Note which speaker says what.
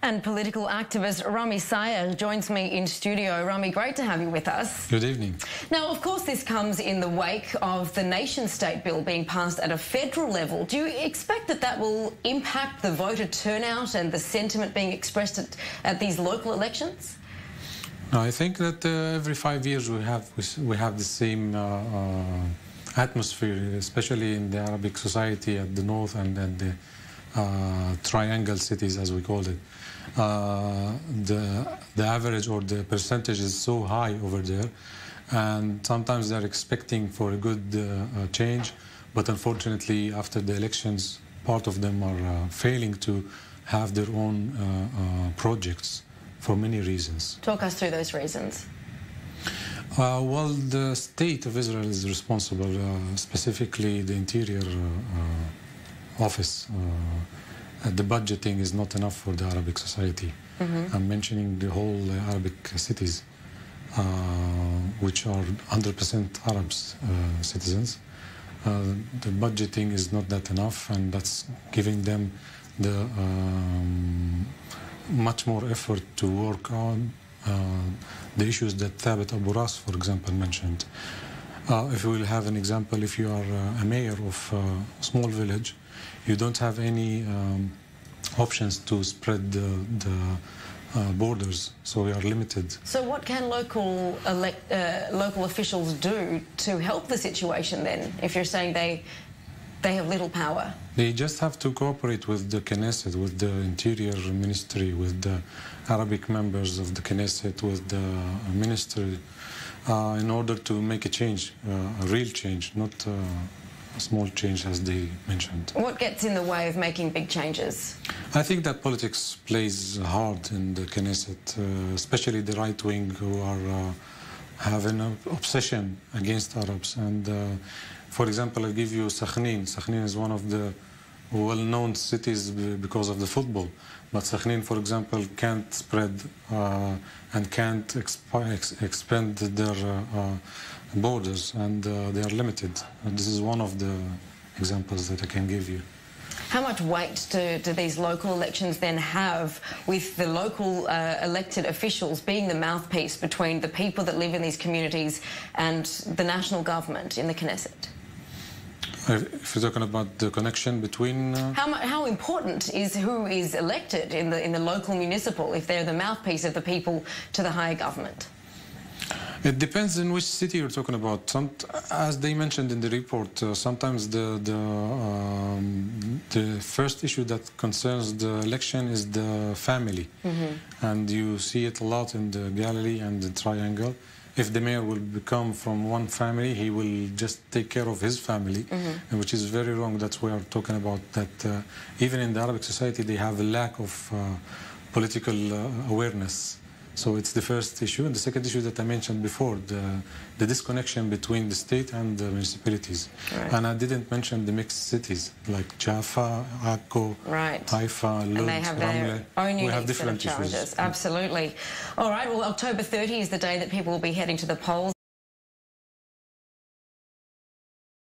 Speaker 1: And political activist Ramy Sayegh joins me in studio. Ramy, great to have you with us.
Speaker 2: Good evening.
Speaker 1: Now, of course, this comes in the wake of the nation-state bill being passed at a federal level. Do you expect that that will impact the voter turnout and the sentiment being expressed at these local elections?
Speaker 2: No, I think that every 5 years we have the same atmosphere, especially in the Arabic society at the north and the triangle cities, as we call it. The average or the percentage is so high over there, and sometimes they're expecting for a good change, but unfortunately after the elections part of them are failing to have their own projects for many reasons.
Speaker 1: Talk us through those reasons.
Speaker 2: Well, the state of Israel is responsible, specifically the interior office. The budgeting is not enough for the Arabic society. I'm mentioning the whole Arabic cities, which are 100% Arabs citizens. The budgeting is not that enough, and that's giving them the much more effort to work on the issues that Thabit Abu Ras, for example, mentioned. If we will have an example, if you are a mayor of a small village, you don't have any options to spread the borders, so we are limited.
Speaker 1: So what can local officials do to help the situation then, if you're saying they have little power?
Speaker 2: They just have to cooperate with the Knesset, with the Interior Ministry, with the Arabic members of the Knesset, with the ministry, in order to make a change, a real change, not a small change as they mentioned.
Speaker 1: What gets in the way of making big changes?
Speaker 2: I think that politics plays hard in the Knesset, especially the right wing, who are have an obsession against Arabs. And for example, I'll give you Sakhnin. Sakhnin is one of the well-known cities because of the football. But Sakhnin, for example, can't spread and can't expand their borders, and they are limited. And this is one of the examples that I can give you.
Speaker 1: How much weight do these local elections then have, with the local elected officials being the mouthpiece between the people that live in these communities and the national government in the Knesset?
Speaker 2: If you're talking about the connection between...
Speaker 1: How important is who is elected in the local municipal, if they're the mouthpiece of the people to the higher government?
Speaker 2: It depends in which city you're talking about. As they mentioned in the report, sometimes the first issue that concerns the election is the family. And you see it a lot in the Galilee and the Triangle. If the mayor will become from one family, he will just take care of his family, which is very wrong. That's why we're talking about that. Even in the Arabic society, they have a lack of political awareness. So it's the first issue. And the second issue that I mentioned before, the disconnection between the state and the municipalities. Right. And I didn't mention the mixed cities like Jaffa, Akko, Haifa, Lod,
Speaker 1: and they have their own unique
Speaker 2: different
Speaker 1: set of challenges.
Speaker 2: Issues.
Speaker 1: Absolutely. All right, well, October 30 is the day that people will be heading to the polls.